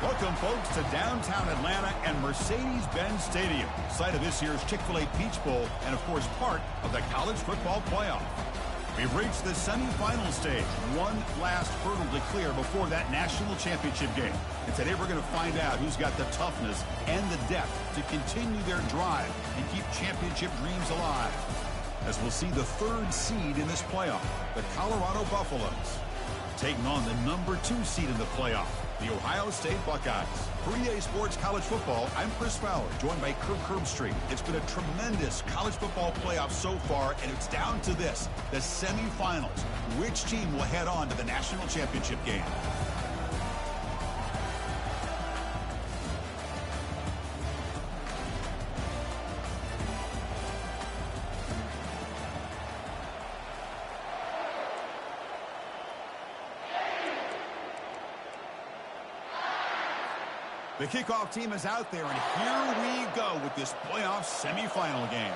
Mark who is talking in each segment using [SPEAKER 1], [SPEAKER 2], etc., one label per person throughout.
[SPEAKER 1] Welcome, folks, to downtown Atlanta and Mercedes-Benz Stadium, site of this year's Chick-fil-A Peach Bowl and, of course, part of the college football playoff. We've reached the semifinal stage, one last hurdle to clear before that national championship game. And today we're going to find out who's got the toughness and the depth to continue their drive and keep championship dreams alive. As we'll see the third seed in this playoff, the Colorado Buffaloes, taking on the number 2 seed in the playoff, the Ohio State Buckeyes. For EA Sports College Football, I'm Chris Fowler, joined by Kirk Herbstreit. It's been a tremendous college football playoff so far, and it's down to this, the semifinals. Which team will head on to the national championship game? The kickoff team is out there, and here we go with this playoff semifinal game.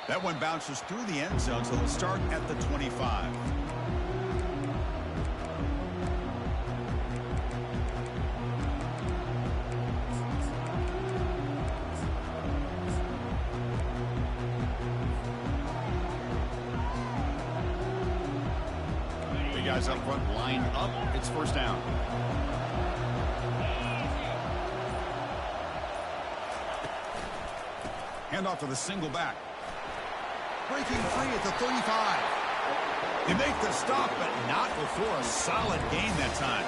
[SPEAKER 1] That one bounces through the end zone, so they'll start at the 25. Guys up front lined up. It's first down. Handoff to the single back. Breaking free at the 35. They make the stop, but not before a solid gain that time.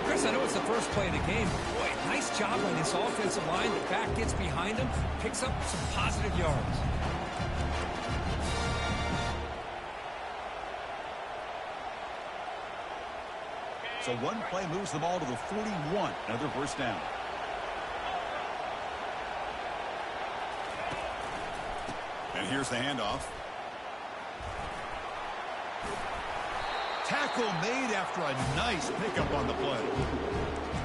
[SPEAKER 2] Chris, I know it's the first play of the game, but boy, nice job on this offensive line. The back gets behind him, picks up some positive yards.
[SPEAKER 1] So one play moves the ball to the 41. Another first down. And here's the handoff. Tackle made after a nice pickup on the play.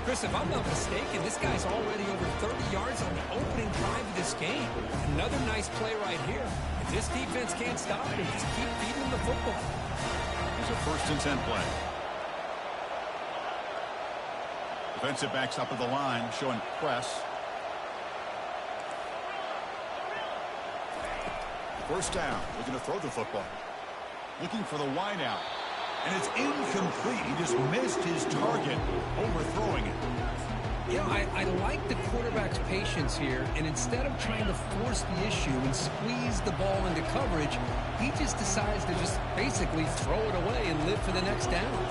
[SPEAKER 2] Chris, if I'm not mistaken, this guy's already over 30 yards on the opening drive of this game. Another nice play right here. If this defense can't stop him, just keep feeding him the football.
[SPEAKER 1] Here's a 1st and 10 play. Defensive backs up at the line, showing press. First down, looking to throw the football. Looking for the wide out. And it's incomplete. He just missed his target, overthrowing it.
[SPEAKER 2] You know, I like the quarterback's patience here, and instead of trying to force the issue and squeeze the ball into coverage, he just decides to just basically throw it away and live for the next down.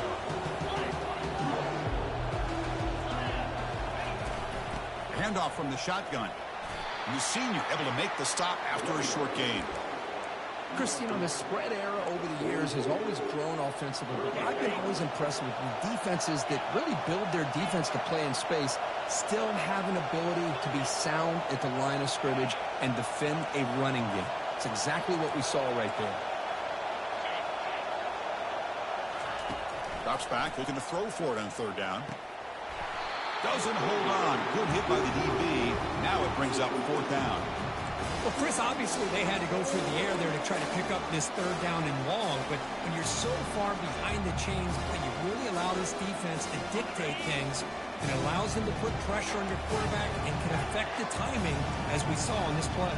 [SPEAKER 1] Handoff from the shotgun. And the senior able to make the stop after a short gain.
[SPEAKER 2] Chris, you know, the spread era over the years has always grown offensively, but I've been always impressed with defenses that really build their defense to play in space, still have an ability to be sound at the line of scrimmage and defend a running game. It's exactly what we saw right there.
[SPEAKER 1] Drops back, looking to throw for it on 3rd down. Doesn't hold on. Good hit by the DB. Now it brings up 4th down.
[SPEAKER 2] Well, Chris, obviously they had to go through the air there to try to pick up this 3rd down and long, but when you're so far behind the chains, when you really allow this defense to dictate things, it allows them to put pressure on your quarterback and can affect the timing, as we saw in this play.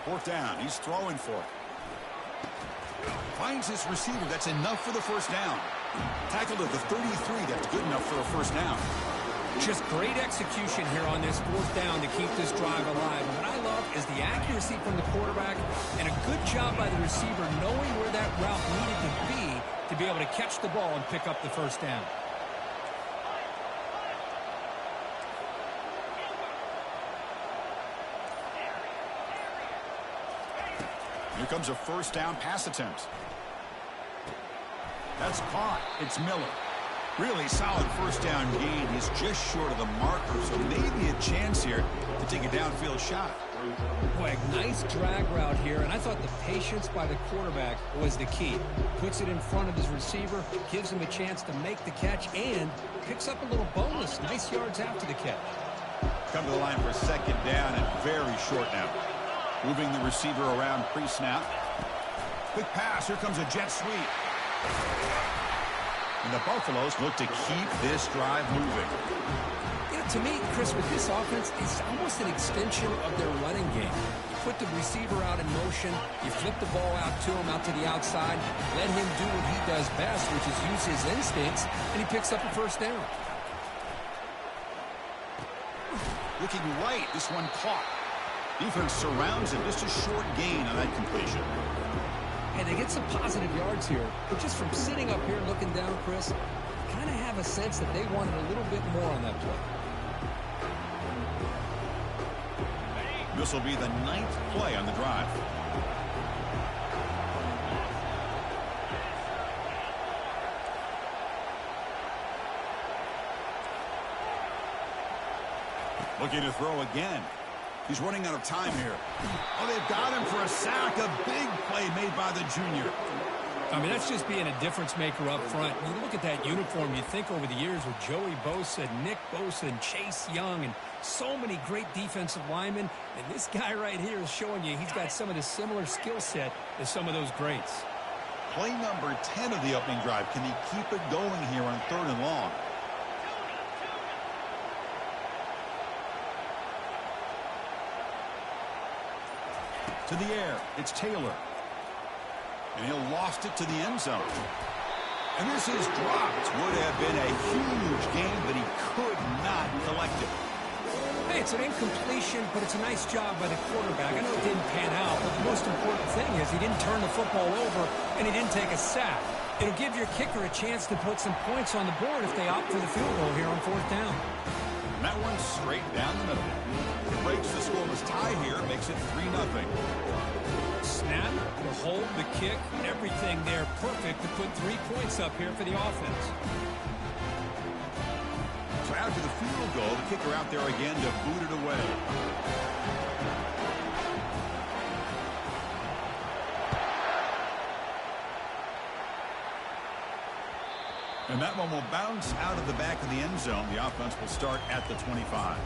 [SPEAKER 1] Fourth down. He's throwing for it. Finds his receiver. That's enough for the first down. Tackled at the 33. That's good enough for a first down.
[SPEAKER 2] Just great execution here on this 4th down to keep this drive alive. And what I love is the accuracy from the quarterback and a good job by the receiver knowing where that route needed to be able to catch the ball and pick up the first down.
[SPEAKER 1] Here comes a first down pass attempt. That's caught. It's Miller. Really solid first down gain. He's just short of the marker, so maybe a chance here to take a downfield shot.
[SPEAKER 2] Boy, nice drag route here, and I thought the patience by the quarterback was the key. Puts it in front of his receiver, gives him a chance to make the catch, and picks up a little bonus. Nice yards after the catch.
[SPEAKER 1] Come to the line for second down and very short now. Moving the receiver around pre-snap. Quick pass. Here comes a jet sweep. And the Buffaloes look to keep this drive moving.
[SPEAKER 2] You know, to me, Chris, with this offense, it's almost an extension of their running game. You put the receiver out in motion, you flip the ball out to him, out to the outside, let him do what he does best, which is use his instincts, and he picks up a first down.
[SPEAKER 1] Looking right, this one caught. Defense surrounds him, just a short gain on that completion.
[SPEAKER 2] And they get some positive yards here, but just from sitting up here looking down, Chris, kind of have a sense that they wanted a little bit more on that play.
[SPEAKER 1] This will be the 9th play on the drive. Looking to throw again. He's running out of time here. Oh, they've got him for a sack. A big play made by the junior.
[SPEAKER 2] I mean, that's just being a difference maker up front. When you look at that uniform, you think over the years with Joey Bosa, Nick Bosa, and Chase Young, and so many great defensive linemen. And this guy right here is showing you he's got some of the similar skill set as some of those greats.
[SPEAKER 1] Play number 10 of the opening drive. Can he keep it going here on 3rd and long? To the air, it's Taylor. And he'll lost it to the end zone. And this is dropped. Would have been a huge gain, but he could not collect it.
[SPEAKER 2] Hey, it's an incompletion, but it's a nice job by the quarterback. I know it didn't pan out, but the most important thing is he didn't turn the football over and he didn't take a sack. It'll give your kicker a chance to put some points on the board if they opt for the field goal here on 4th down.
[SPEAKER 1] And that one's straight down the middle. It breaks the scoreless tie here, makes it 3-0.
[SPEAKER 2] Snap, the hold, the kick, everything there perfect to put 3 points up here for the offense.
[SPEAKER 1] So after the field goal, the kicker out there again to boot it away. And that one will bounce out of the back of the end zone. The offense will start at the 25.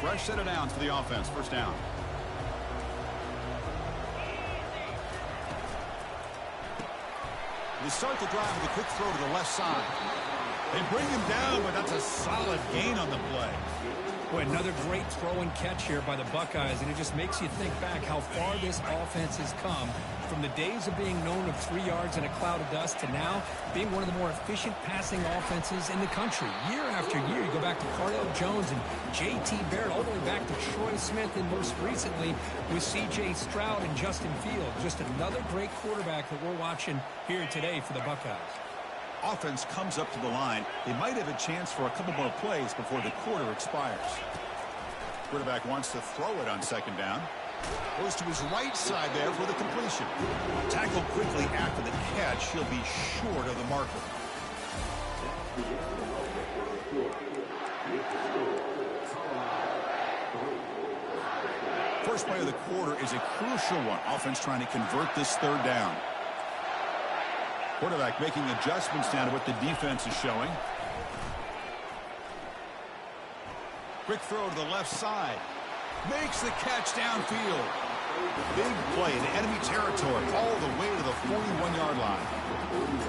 [SPEAKER 1] Fresh set of downs for the offense. First down. They start the drive with a quick throw to the left side. They bring him down, but that's a solid gain on the play.
[SPEAKER 2] Boy, another great throw and catch here by the Buckeyes, and it just makes you think back how far this offense has come from the days of being known of 3 yards in a cloud of dust to now being one of the more efficient passing offenses in the country. Year after year, you go back to Cardell Jones and J.T. Barrett, all the way back to Troy Smith, and most recently with C.J. Stroud and Justin Fields. Just another great quarterback that we're watching here today for the Buckeyes.
[SPEAKER 1] Offense comes up to the line. They might have a chance for a couple more plays before the quarter expires. Quarterback wants to throw it on 2nd down. Goes to his right side there for the completion. Tackled quickly after the catch. He'll be short of the marker. First play of the quarter is a crucial one. Offense trying to convert this 3rd down. Quarterback making adjustments now to what the defense is showing. Quick throw to the left side. Makes the catch downfield. Big play in enemy territory all the way to the 41-yard line.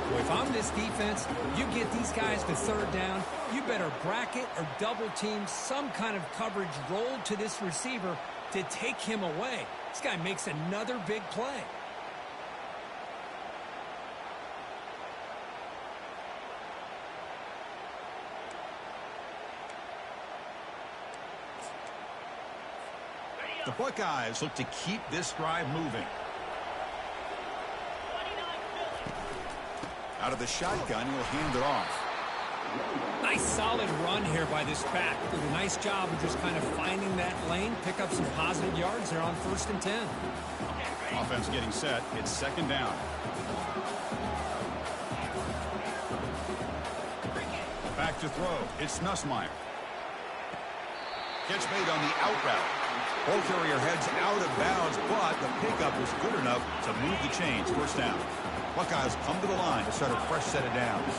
[SPEAKER 2] Well, if I'm this defense, you get these guys to 3rd down, you better bracket or double team some kind of coverage roll to this receiver to take him away. This guy makes another big play.
[SPEAKER 1] The Buckeyes look to keep this drive moving. Out of the shotgun, he'll hand it off.
[SPEAKER 2] Nice solid run here by this back. Did a nice job of just kind of finding that lane, pick up some positive yards there on 1st and 10.
[SPEAKER 1] Offense getting set. It's 2nd down. Back to throw. It's Nussmeier. Catch made on the out route. Ball carrier heads out of bounds, but the pickup was good enough to move the chains. 1st down. Buckeyes come to the line to start a fresh set of downs.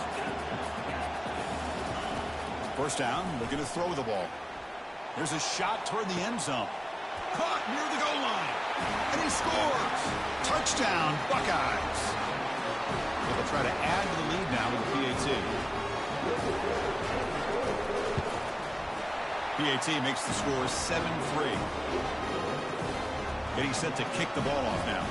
[SPEAKER 1] 1st down, looking to throw the ball. There's a shot toward the end zone. Caught near the goal line. And he scores. Touchdown, Buckeyes. They'll try to add to the lead now with the PAT. PAT makes the score 7-3. Getting set to kick the ball off now.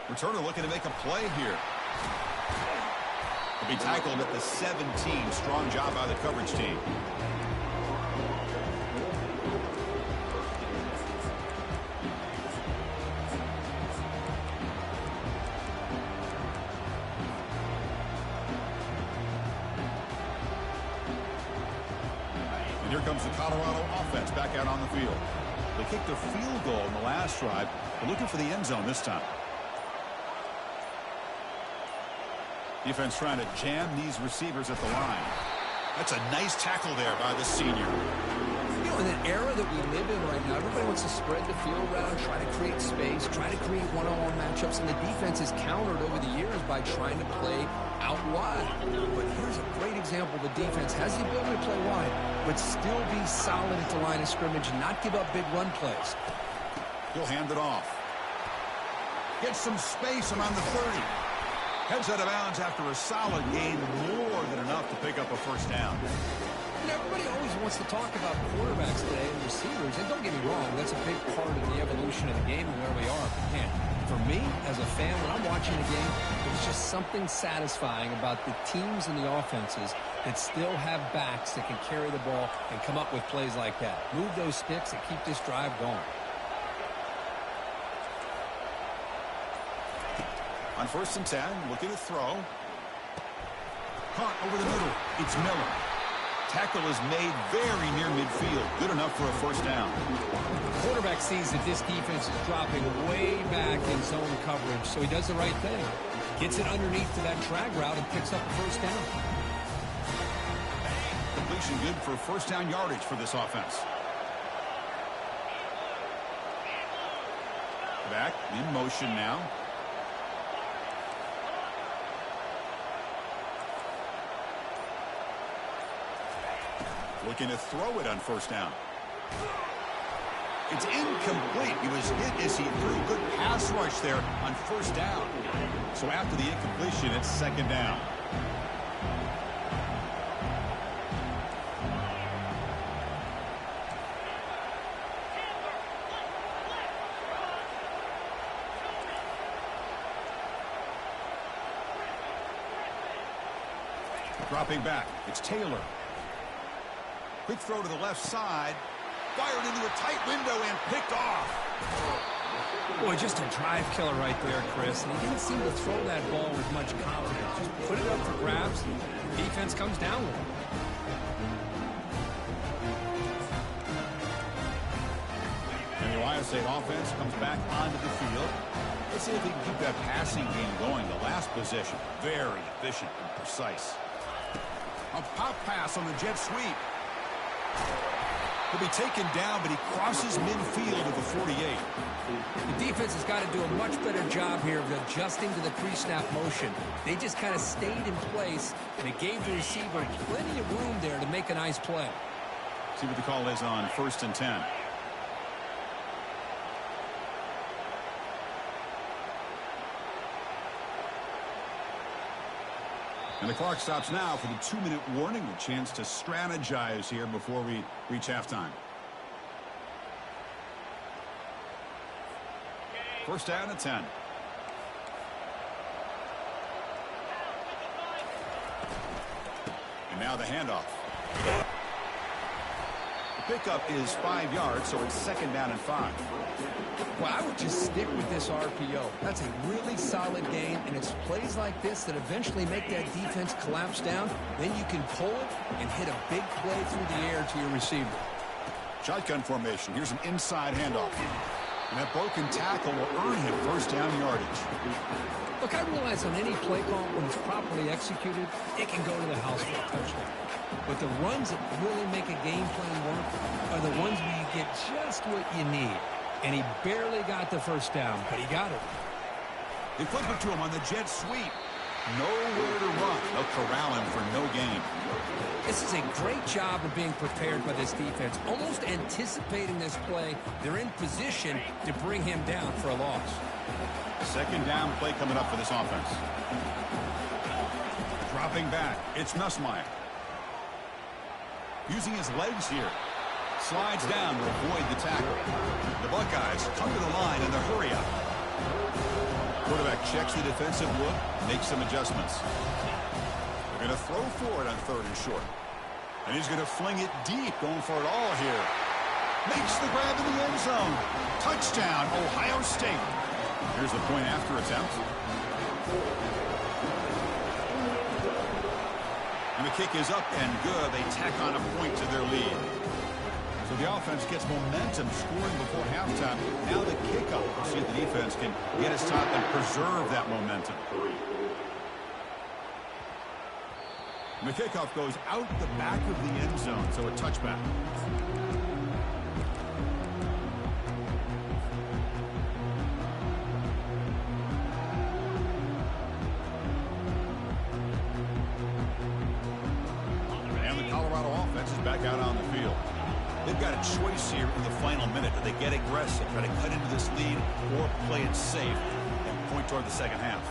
[SPEAKER 1] Returner looking to make a play here. He'll be tackled at the 17. Strong job by the coverage team. And here comes the Colorado offense back out on the field. They kicked a field goal in the last drive. They're looking for the end zone this time. Defense trying to jam these receivers at the line. That's a nice tackle there by the senior.
[SPEAKER 2] You know, in an era that we live in right now, everybody wants to spread the field around, try to create space, try to create one-on-one matchups, and the defense is countered over the years by trying to play out wide. But here's a great example. The defense has the ability to play wide, but still be solid at the line of scrimmage and not give up big run plays.
[SPEAKER 1] He'll hand it off. Gets some space around the 30. Heads out of bounds after a solid gain, more than enough to pick up a 1st down.
[SPEAKER 2] And everybody always wants to talk about quarterbacks today and receivers, and don't get me wrong, that's a big part of the evolution of the game and where we are. Man, for me, as a fan, when I'm watching the game, there's just something satisfying about the teams and the offenses that still have backs that can carry the ball and come up with plays like that. Move those sticks and keep this drive going.
[SPEAKER 1] On 1st and 10, looking to throw. Caught over the middle. It's Miller. Tackle is made very near midfield. Good enough for a 1st down.
[SPEAKER 2] The quarterback sees that this defense is dropping way back in zone coverage, so he does the right thing. Gets it underneath to that drag route and picks up a 1st down.
[SPEAKER 1] Completion good for 1st down yardage for this offense. Back in motion now. Looking to throw it on 1st down. It's incomplete. He was hit as he threw. Good pass rush there on 1st down. So after the incompletion, it's 2nd down. Dropping back. It's Taylor. Quick throw to the left side. Fired into a tight window and picked off.
[SPEAKER 2] Boy, just a drive killer right there, Chris. And he didn't seem to throw that ball with much confidence. Just put it up for grabs, and the defense comes down with it.
[SPEAKER 1] And the Ohio State offense comes back onto the field. Let's see if he can keep that passing game going. The last possession, very efficient and precise. A pop pass on the jet sweep. He'll be taken down, but he crosses midfield at the 48.
[SPEAKER 2] The defense has got to do a much better job here of adjusting to the pre-snap motion. They just kind of stayed in place, and it gave the receiver plenty of room there to make a nice play.
[SPEAKER 1] See what the call is on 1st and 10. And the clock stops now for the 2-minute warning. A chance to strategize here before we reach halftime. 1st down at 10. And now the handoff. pickup is 5 yards, so it's 2nd down and 5.
[SPEAKER 2] Well, I would just stick with this RPO. That's a really solid gain, and it's plays like this that eventually make that defense collapse down. Then you can pull it and hit a big play through the air to your receiver.
[SPEAKER 1] Shotgun formation. Here's an inside handoff. And that broken tackle will earn him 1st down yardage.
[SPEAKER 2] Look, I realize on any play call, when it's properly executed, it can go to the house for a touchdown. But the runs that really make a game plan work are the ones where you get just what you need. And he barely got the 1st down, but he got it.
[SPEAKER 1] They flip it to him on the jet sweep. Nowhere to run. They'll corral him for no gain.
[SPEAKER 2] This is a great job of being prepared by this defense, almost anticipating this play. They're in position to bring him down for a loss.
[SPEAKER 1] 2nd down play coming up for this offense. Dropping back, it's Nussmeier. Using his legs here. Slides down to avoid the tackle. The Buckeyes come to the line in the hurry up. Quarterback checks the defensive look, makes some adjustments. They're going to throw for it on 3rd and short. And he's going to fling it deep, going for it all here. Makes the grab in the end zone. Touchdown, Ohio State. Here's the point after attempt. And the kick is up and good. They tack on a point to their lead. So the offense gets momentum scoring before halftime. Now the kickoff. We'll see if the defense can get his top and preserve that momentum. And the kickoff goes out the back of the end zone, so a touchback. And the Colorado offense is back out on the field. They've got a choice here in the final minute. Do they get aggressive, try to cut into this lead, or play it safe and point toward the 2nd half?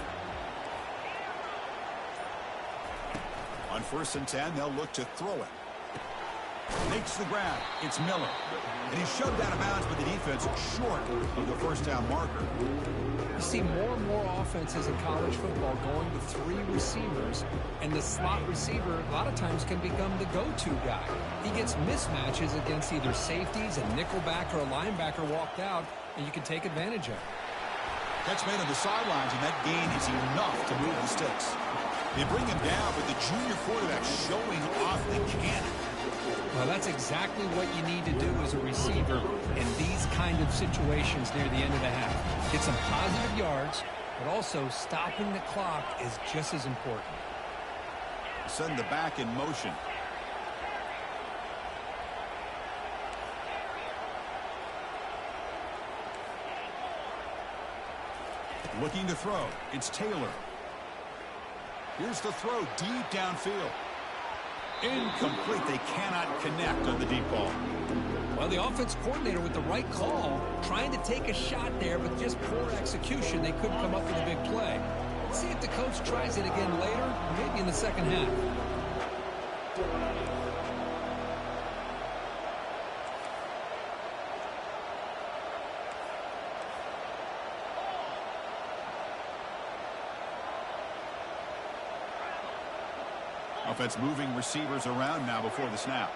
[SPEAKER 1] On 1st and 10, they'll look to throw it. Makes the grab. It's Miller. And he's shoved out of bounds, but the defense short of the 1st down marker.
[SPEAKER 2] You see more and more offenses in college football going with 3 receivers, and the slot receiver a lot of times can become the go-to guy. He gets mismatches against either safeties, a nickelback, or a linebacker walked out, and you can take advantage of it.
[SPEAKER 1] Catch made on the sidelines, and that gain is enough to move the sticks. They bring him down, but the junior quarterback showing off the cannon.
[SPEAKER 2] Well, that's exactly what you need to do as a receiver in these kind of situations near the end of the half. Get some positive yards, but also stopping the clock is just as important.
[SPEAKER 1] Send the back in motion. Looking to throw. It's Taylor. Here's the throw deep downfield. Incomplete. They cannot connect on the deep ball.
[SPEAKER 2] Well, the offense coordinator with the right call, trying to take a shot there, but just poor execution. They couldn't come up with a big play. Let's see if the coach tries it again later, maybe in the 2nd half.
[SPEAKER 1] Offense moving receivers around now before the snap.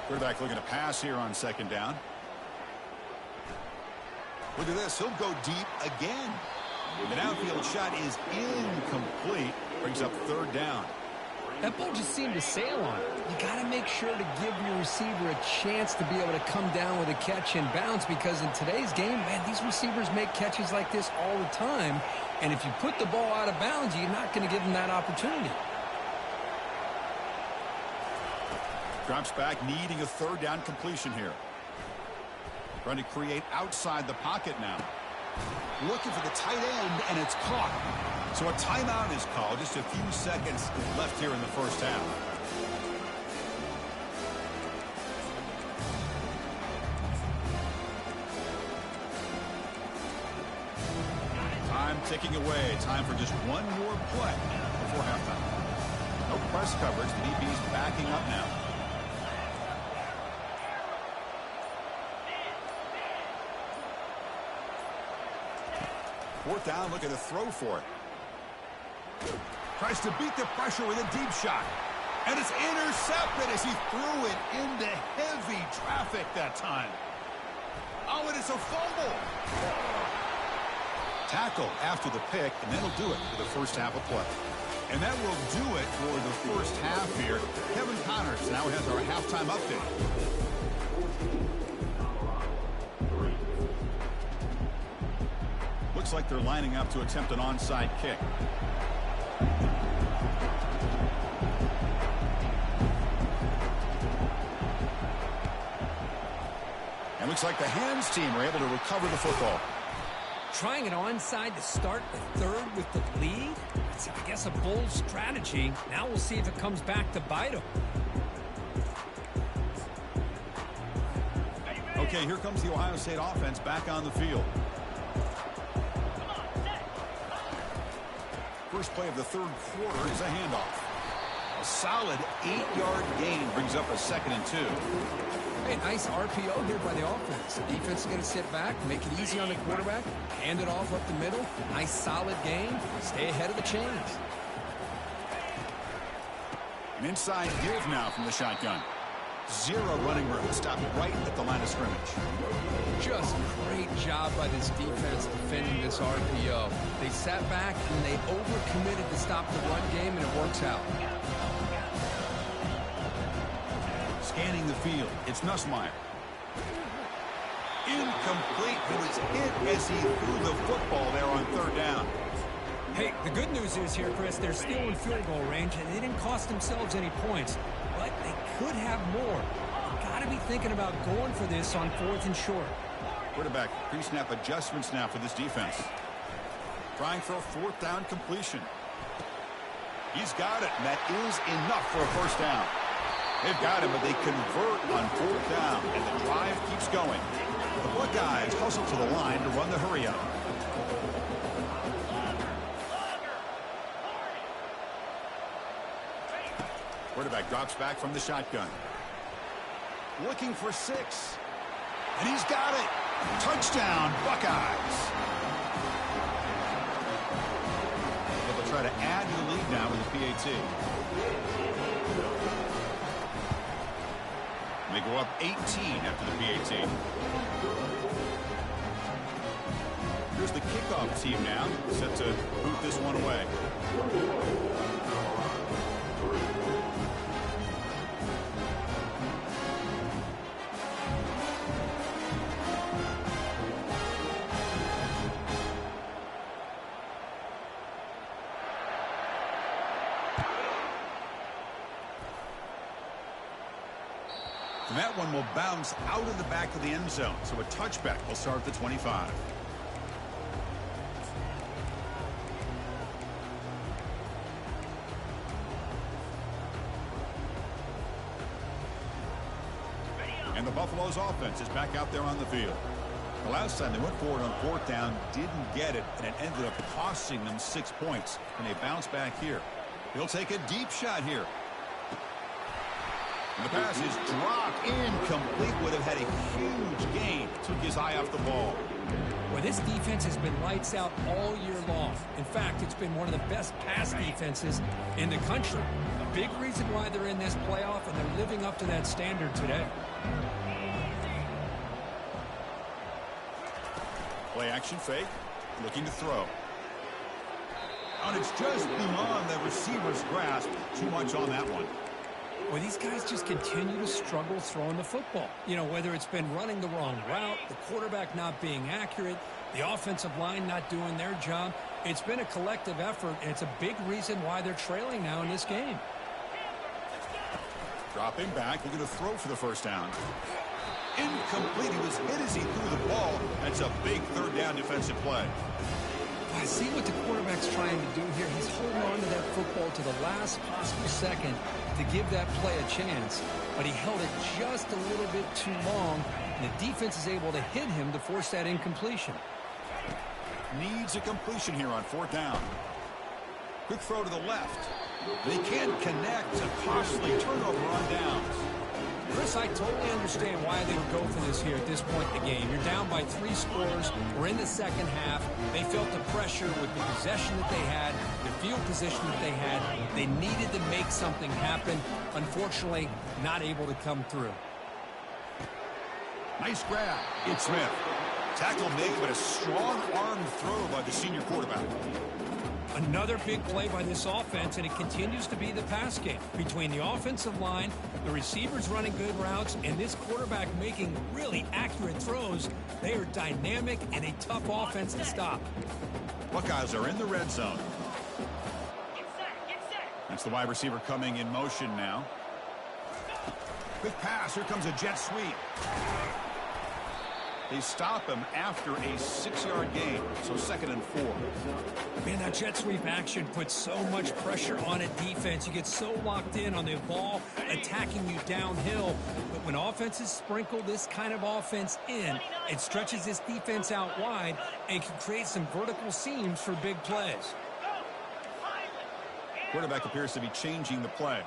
[SPEAKER 1] Quarterback looking to pass here on 2nd down. Look at this. He'll go deep again. The downfield shot is incomplete. Brings up 3rd down.
[SPEAKER 2] That ball just seemed to sail on it. You got to make sure to give your receiver a chance to be able to come down with a catch and bounce, because in today's game, man, these receivers make catches like this all the time. And if you put the ball out of bounds, you're not going to give them that opportunity.
[SPEAKER 1] Drops back, needing a 3rd down completion here. Trying to create outside the pocket now. Looking for the tight end, and it's caught. So a timeout is called. Just a few seconds left here in the 1st half. Time ticking away. Time for just one more play before halftime. No press coverage. The DB's backing up now. Fourth down, looking to throw for it. Tries to beat the pressure with a deep shot. And it's intercepted as he threw it into heavy traffic that time. Oh, and it's a fumble. Tackle after the pick, and that'll do it for the first half of play. And that will do it for the first half here. Kevin Connors now has our halftime update. Looks like they're lining up to attempt an onside kick. And looks like the hands team are able to recover the football.
[SPEAKER 2] Trying it onside to start the third with the lead? It's, I guess, a bold strategy. Now we'll see if it comes back to bite them.
[SPEAKER 1] Okay, here comes the Ohio State offense back on the field. First play of the third quarter is a handoff. A solid 8-yard gain brings up a 2nd and 2.
[SPEAKER 2] Hey, nice RPO here by the offense. The defense is going to sit back, make it easy on the quarterback, hand it off up the middle. Nice solid game. Stay ahead of the chains.
[SPEAKER 1] An inside give now from the shotgun. Zero running room. Stopped right at the line of scrimmage.
[SPEAKER 2] Just great job by this defense defending this RPO. They sat back and they overcommitted to stop the run game, and it works out.
[SPEAKER 1] Scanning the field, it's Nussmeier. Incomplete. He was hit as he threw the football there on 3rd down.
[SPEAKER 2] Hey, the good news is here, Chris, they're still in field goal range, and they didn't cost themselves any points. But they could have more. Got to be thinking about going for this on 4th and short.
[SPEAKER 1] Quarterback pre-snap adjustments now for this defense. Trying for a 4th down completion. He's got it, and that is enough for a first down. They've got him, but they convert on 4th down, and the drive keeps going. The Buckeyes hustle to the line to run the hurry-up. Quarterback drops back from the shotgun. Looking for 6. And he's got it. Touchdown, Buckeyes. But they'll try to add to the lead now with the PAT. They go up 18 after the PAT. Here's the kickoff team now, set to boot this one away. And that one will bounce out of the back of the end zone. So a touchback will start at the 25. And the Buffalo's offense is back out there on the field. The last time they went forward on 4th down, didn't get it, and it ended up costing them 6 points. And they bounce back here. He'll take a deep shot here. And the pass is dropped incomplete. Would have had a huge gain. Took his eye off the ball.
[SPEAKER 2] Well, this defense has been lights out all year long. In fact, it's been one of the best pass defenses in the country. A big reason why they're in this playoff, and they're living up to that standard today.
[SPEAKER 1] Play action fake. Looking to throw. And it's just beyond the receiver's grasp. Too much on that one.
[SPEAKER 2] Well, these guys just continue to struggle throwing the football. You know, whether it's been running the wrong route, the quarterback not being accurate, the offensive line not doing their job. It's been a collective effort, and it's a big reason why they're trailing now in this game.
[SPEAKER 1] Dropping back, looking to throw for the first down. Incomplete. He was hit as he threw the ball. That's a big 3rd down defensive play.
[SPEAKER 2] I see what the quarterback's trying to do here. He's holding on to that football to the last possible second to give that play a chance. But he held it just a little bit too long, and the defense is able to hit him to force that incompletion.
[SPEAKER 1] Needs a completion here on 4th down. Quick throw to the left. They can't connect. A costly turnover on downs.
[SPEAKER 2] Chris, I totally understand why they would go for this here at this point in the game. You're down by 3 scores. We're in the second half. They felt the pressure with the possession that they had, the field position that they had. They needed to make something happen. Unfortunately, not able to come through.
[SPEAKER 1] Nice grab. It's Smith. Tackle made, but a strong arm throw by the senior quarterback.
[SPEAKER 2] Another big play by this offense, and it continues to be the pass game. Between the offensive line, the receivers running good routes, and this quarterback making really accurate throws, they are dynamic and a tough offense to stop.
[SPEAKER 1] Buckeyes are in the red zone. That's the wide receiver coming in motion now. Quick pass. Here comes a jet sweep. They stop him after a 6-yard gain, so 2nd and 4.
[SPEAKER 2] Man, that jet sweep action puts so much pressure on a defense. You get so locked in on the ball attacking you downhill. But when offenses sprinkle this kind of offense in, it stretches this defense out wide and can create some vertical seams for big plays.
[SPEAKER 1] Quarterback appears to be changing the play.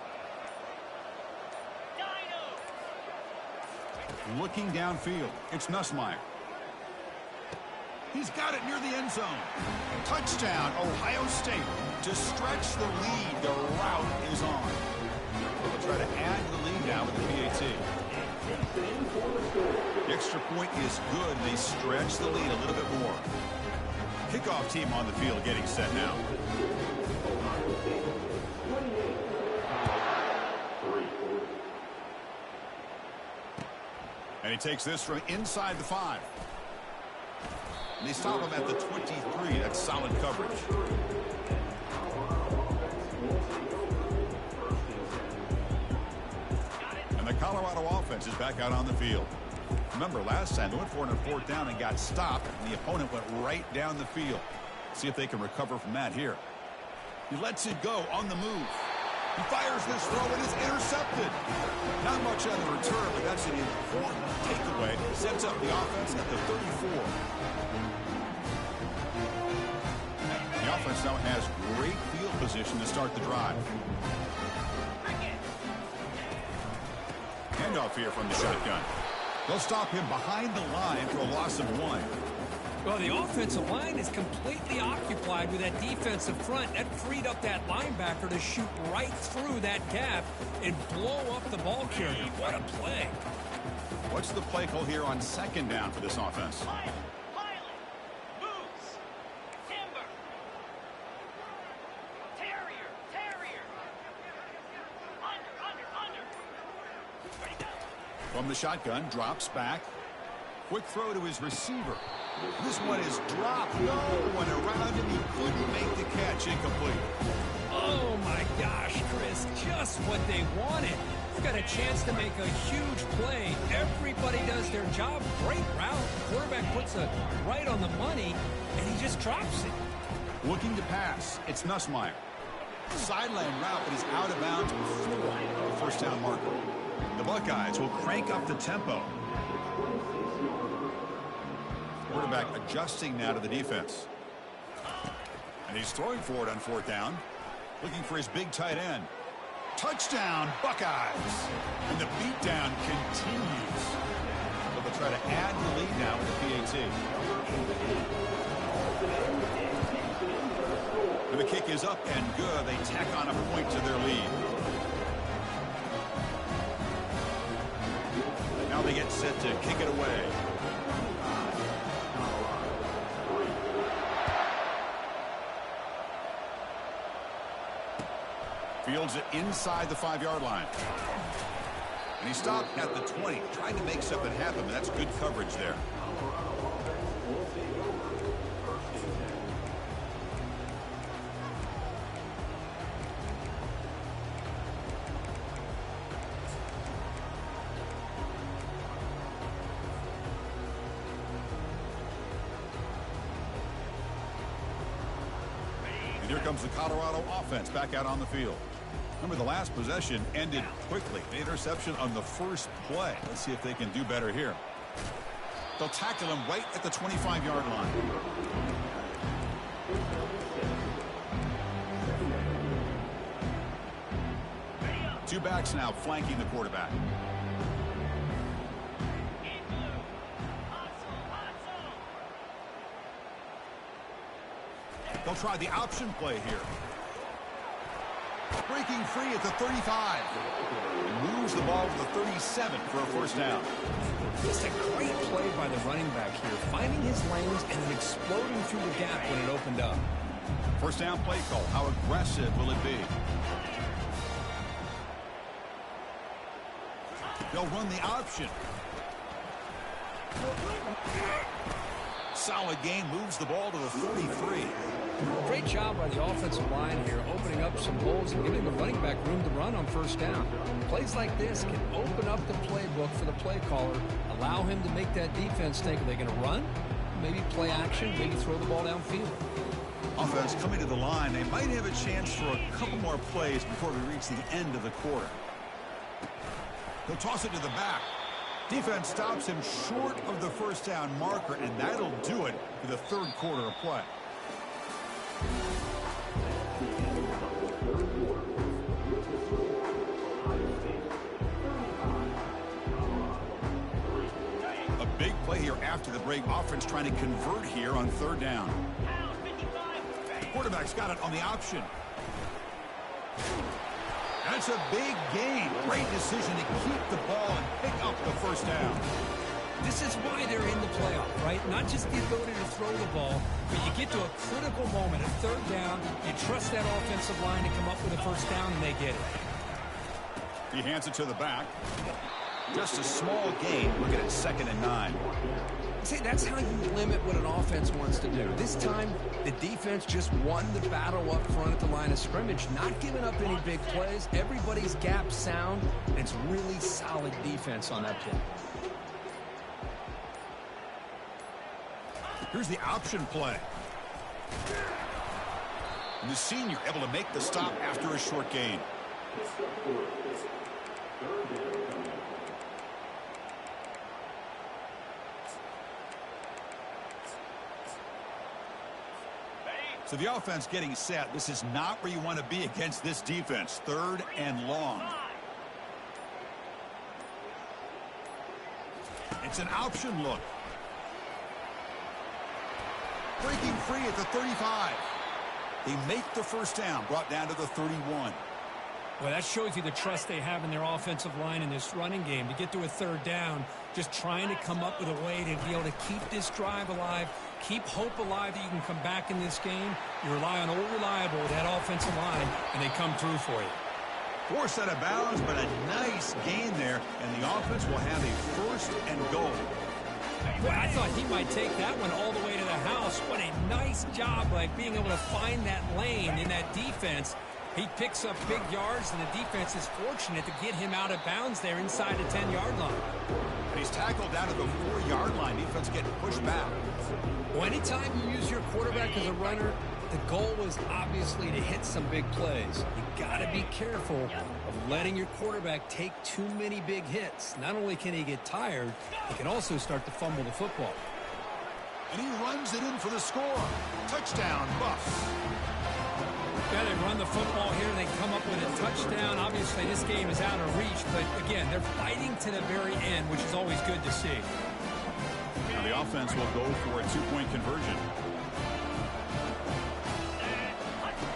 [SPEAKER 1] Looking downfield, it's Nussmeier. He's got it near the end zone. Touchdown, Ohio State. To stretch the lead, the route is on. They'll try to add the lead now with the PAT. The extra point is good. They stretch the lead a little bit more. Kickoff team on the field getting set now. And he takes this from inside the 5. And they stop him at the 23. That's solid coverage. And the Colorado offense is back out on the field. Remember, last time they went for it on 4th down and got stopped, and the opponent went right down the field. See if they can recover from that here. He lets it go on the move. He fires this throw and is intercepted. Not much on the return, but that's an important takeaway. Sets up the offense at the 34. The offense now has great field position to start the drive. Handoff here from the shotgun. They'll stop him behind the line for a loss of 1.
[SPEAKER 2] Well, the offensive line is completely occupied with that defensive front. That freed up that linebacker to shoot right through that gap and blow up the ball carrier. What a play.
[SPEAKER 1] What's the play call here on 2nd down for this offense? From the shotgun, drops back. Quick throw to his receiver. This one is dropped. No one around him. He couldn't make the catch. Incomplete.
[SPEAKER 2] Oh, my gosh, Chris. Just what they wanted. They've got a chance to make a huge play. Everybody does their job. Great route. Quarterback puts it right on the money, and he just drops it.
[SPEAKER 1] Looking to pass. It's Nussmeier. Sideline route, but he's out of bounds before the 1st down marker. The Buckeyes will crank up the tempo. Quarterback adjusting now to the defense. And he's throwing for it on 4th down. Looking for his big tight end. Touchdown, Buckeyes. And the beatdown continues. So they'll try to add the lead now with the PAT. And the kick is up and good. They tack on a point to their lead. Now they get set to kick it away. Fields it inside the 5-yard line. And he stopped at the 20, trying to make something happen, but that's good coverage there. And here comes the Colorado offense back out on the field. Remember, the last possession ended quickly. An interception on the first play. Let's see if they can do better here. They'll tackle him right at the 25-yard line. Two backs now flanking the quarterback. They'll try the option play here. Breaking free at the 35. And moves the ball to the 37 for a first down.
[SPEAKER 2] Just a great play by the running back here, finding his lanes and then exploding through the gap when it opened up.
[SPEAKER 1] First down play call. How aggressive will it be? They'll run the option. Solid gain, moves the ball to the 43.
[SPEAKER 2] Great job by the offensive line here, opening up some holes and giving the running back room to run on first down. Plays like this can open up the playbook for the play caller, allow him to make that defense think, are they going to run? Maybe play action, maybe throw the ball downfield.
[SPEAKER 1] Offense coming to the line. They might have a chance for a couple more plays before we reach the end of the quarter. They'll toss it to the back. Defense stops him short of the first down marker, and that'll do it for the third quarter of play. A big play here after the break. Offense trying to convert here on third down. Quarterback's got it on the option. That's a big gain. Great decision to keep the ball and pick up the first down.
[SPEAKER 2] This is why they're in the playoff, right? Not just the ability to throw the ball, but you get to a critical moment, a third down, you trust that offensive line to come up with a first down, and they get it.
[SPEAKER 1] He hands it to the back. Just a small gain. Looking at 2nd and 9.
[SPEAKER 2] See, that's how you limit what an offense wants to do. This time, the defense just won the battle up front at the line of scrimmage, not giving up any big plays. Everybody's gap sound, and it's really solid defense on that play.
[SPEAKER 1] Here's the option play. And the senior able to make the stop after a short gain. So the offense getting set. This is not where you want to be against this defense. 3rd and long. It's an option look. Breaking free at the 35. They make the first down, brought down to the 31.
[SPEAKER 3] Well, that shows you the trust they have in their offensive line in this running game. To get to a third down, just trying to come up with a way to be able to keep this drive alive, keep hope alive that you can come back in this game. You rely on old reliable, that offensive line, and they come through for you.
[SPEAKER 1] Forced out of bounds, but a nice gain there, and the offense will have a 1st and goal.
[SPEAKER 3] Boy, I thought he might take that one all the way to the house. What a nice job, like being able to find that lane in that defense. He picks up big yards, and the defense is fortunate to get him out of bounds there inside the 10-yard line.
[SPEAKER 1] And he's tackled down to the 4-yard line. Defense getting pushed back.
[SPEAKER 2] Well, anytime you use your quarterback as a runner, the goal is obviously to hit some big plays. You got to be careful of letting your quarterback take too many big hits. Not only can he get tired, he can also start to fumble the football.
[SPEAKER 1] And he runs it in for the score. Touchdown, Buffs.
[SPEAKER 3] Yeah, they run the football here. They come up with a touchdown. Obviously, this game is out of reach, but again, they're fighting to the very end, which is always good to see.
[SPEAKER 1] Now the offense will go for a 2-point conversion.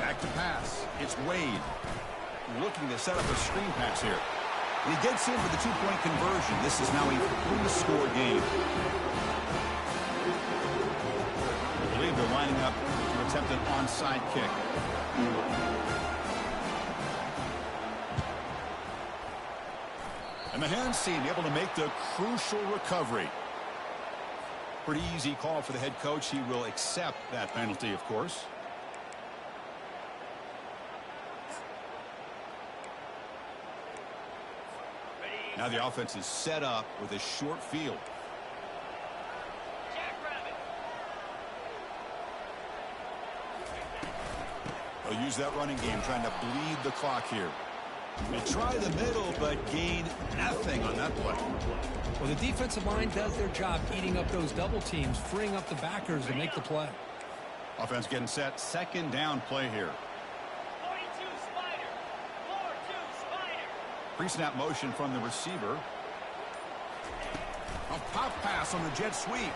[SPEAKER 1] Back to pass. It's Wade looking to set up a screen pass here. And he gets in for the 2-point conversion. This is now a 3-score game. I believe they're lining up to attempt an onside kick. And the hands team able to make the crucial recovery. Pretty easy call for the head coach. He will accept that penalty, of course. Now the offense is set up with a short field. They'll use that running game, trying to bleed the clock here. They try the middle, but gain nothing on that play.
[SPEAKER 2] Well, the defensive line does their job eating up those double teams, freeing up the backers to make the play.
[SPEAKER 1] Offense getting set. 2nd down play here.
[SPEAKER 4] 42 Spider. 4-2 Spider.
[SPEAKER 1] Pre-snap motion from the receiver. A pop pass on the jet sweep.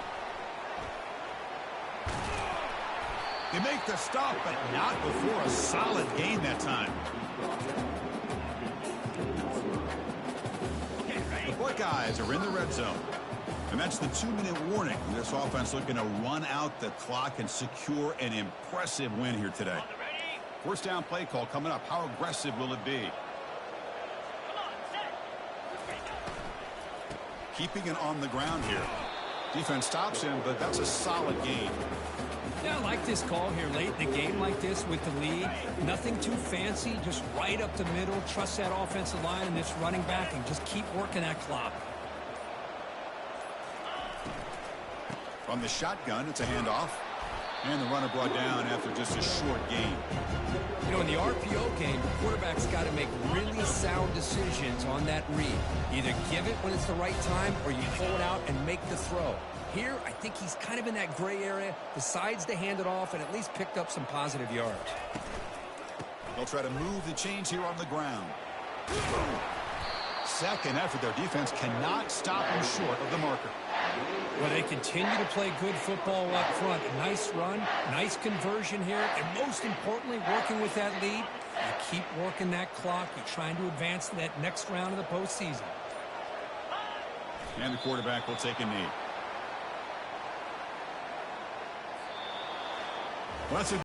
[SPEAKER 1] They make the stop, but not before a solid gain that time. The Buckeyes are in the red zone. And that's the 2-minute warning. This offense looking to run out the clock and secure an impressive win here today. First down play call coming up. How aggressive will it be? Keeping it on the ground here. Defense stops him, but that's a solid gain.
[SPEAKER 3] Yeah, I like this call here late in the game like this with the lead. Nothing too fancy, just right up the middle. Trust that offensive line and this running back and just keep working that clock.
[SPEAKER 1] From the shotgun, it's a handoff. And the runner brought down after just a short gain.
[SPEAKER 3] You know, in the RPO game, the quarterback's got to make really sound decisions on that read. Either give it when it's the right time or you hold out and make the throw. Here, I think he's kind of in that gray area, decides to hand it off and at least picked up some positive yards.
[SPEAKER 1] They'll try to move the chains here on the ground. Second effort, their defense cannot stop him short of the marker.
[SPEAKER 3] Well, they continue to play good football up front. A nice run, nice conversion here, and most importantly, working with that lead. You keep working that clock. You're trying to advance to that next round of the postseason.
[SPEAKER 1] And the quarterback will take a knee. Well, that's a